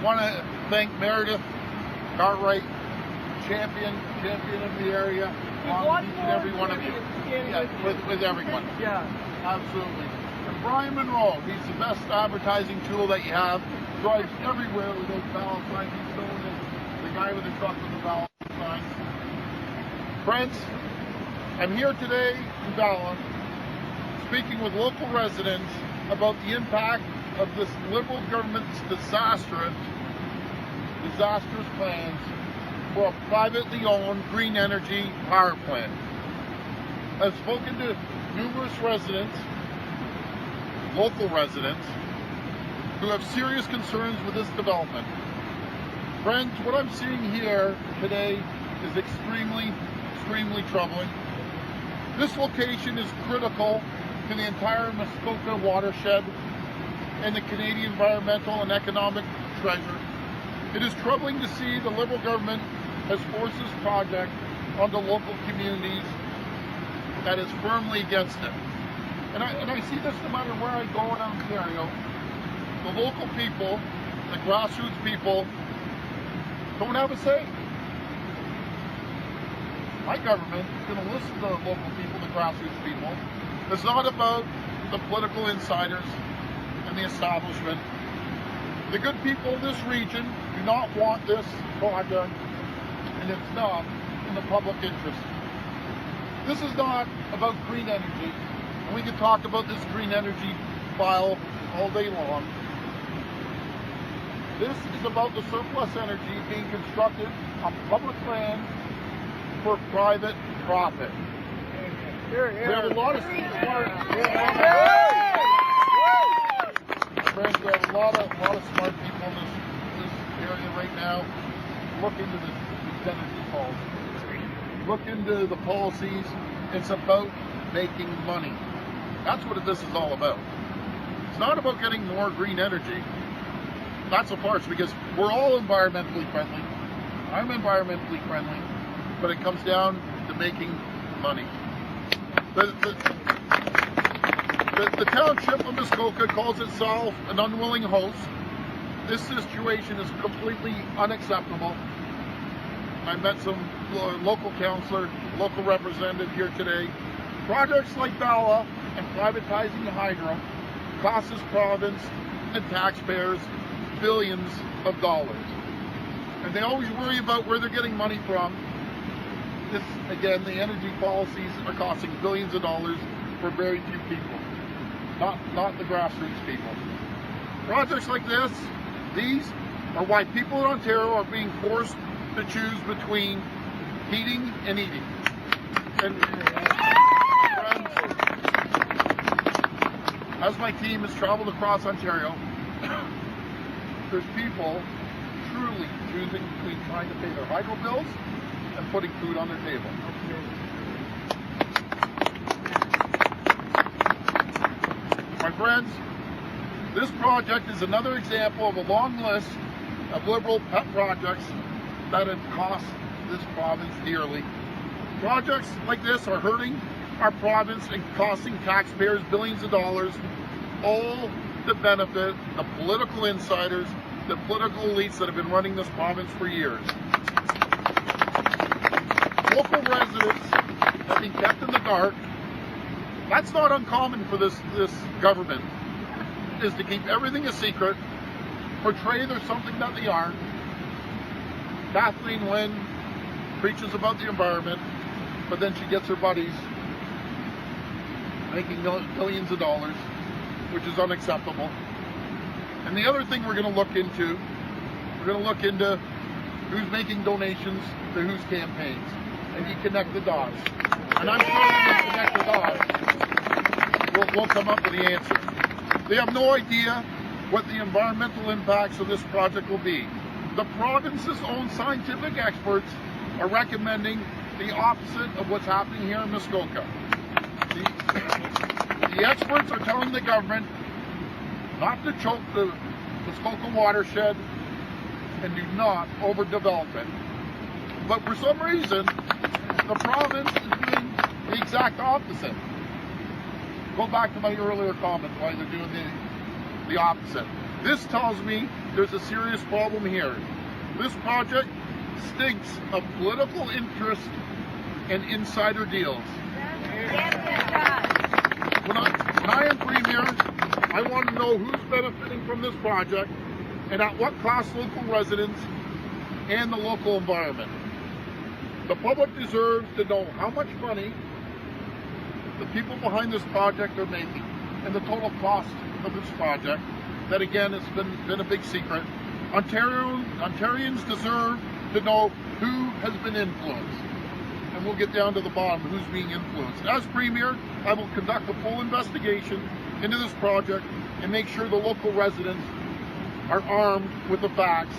want to thank Meredith Cartwright, champion in the area, along with each and every one of you. Yeah, with everyone. Yeah. Absolutely. And Brian Monroe, he's the best advertising tool that you have. Drives everywhere with those ballot signs. He's still the guy with the truck with the ballot signs. Friends, I'm here today in Bala speaking with local residents about the impact of this Liberal government's disastrous plans for a privately owned green energy power plant. I've spoken to numerous residents, local residents, who have serious concerns with this development. Friends, what I'm seeing here today is extremely troubling. This location is critical to the entire Muskoka watershed and the Canadian environmental and economic treasure. It is troubling to see the Liberal government has forced this project onto local communities that is firmly against it. And I see this no matter where I go in Ontario. The local people, the grassroots people, don't have a say. My government is going to listen to the local people, the grassroots people. It's not about the political insiders and the establishment. The good people of this region do not want this project, and it's not in the public interest. This is not about green energy. We can talk about this green energy file all day long. This is about the surplus energy being constructed on public land for private profit. We have a lot of smart friends. We have a lot of smart people in this area right now. Look into these energy policies. Look into the policies. It's about making money. That's what this is all about. It's not about getting more green energy. That's a farce, because we're all environmentally friendly. I'm environmentally friendly, but it comes down to making money. The township of Muskoka calls itself an unwilling host. This situation is completely unacceptable. I met some local councillor, local representative here today. Projects like Bala and privatizing the hydro cost this province and taxpayers billions of dollars. And they always worry about where they're getting money from. This, again, the energy policies are costing billions of dollars for very few people, not the grassroots people. Projects like these are why people in Ontario are being forced to choose between heating and eating. And friends, as my team has traveled across Ontario, there's people truly choosing between trying to pay their hydro bills and putting food on their table. My friends, this project is another example of a long list of Liberal pet projects that have cost this province dearly. Projects like this are hurting our province and costing taxpayers billions of dollars, all to benefit the political insiders, the political elites that have been running this province for years. Local residents have been kept in the dark. That's not uncommon for this government, is to keep everything a secret, portray there's something that they aren't. Kathleen Wynne preaches about the environment, but then she gets her buddies making millions of dollars, which is unacceptable. And the other thing we're going to look into who's making donations to whose campaigns, and you connect the dots. And I'm sure when you connect the dots, we'll come up with the answer. They have no idea what the environmental impacts of this project will be. The province's own scientific experts are recommending the opposite of what's happening here in Muskoka. The experts are telling the government not to choke the Muskoka watershed and do not overdevelop it. But for some reason, the province is doing the exact opposite. Go back to my earlier comment why they're doing the opposite. This tells me there's a serious problem here. This project stinks of political interest and insider deals. When I am Premier, I want to know who's benefiting from this project and at what cost local residents and the local environment. The public deserves to know how much money the people behind this project are making and the total cost of this project. That again has been a big secret. Ontarians deserve to know who has been influenced. And we'll get down to the bottom of who's being influenced. As Premier, I will conduct a full investigation into this project and make sure the local residents are armed with the facts.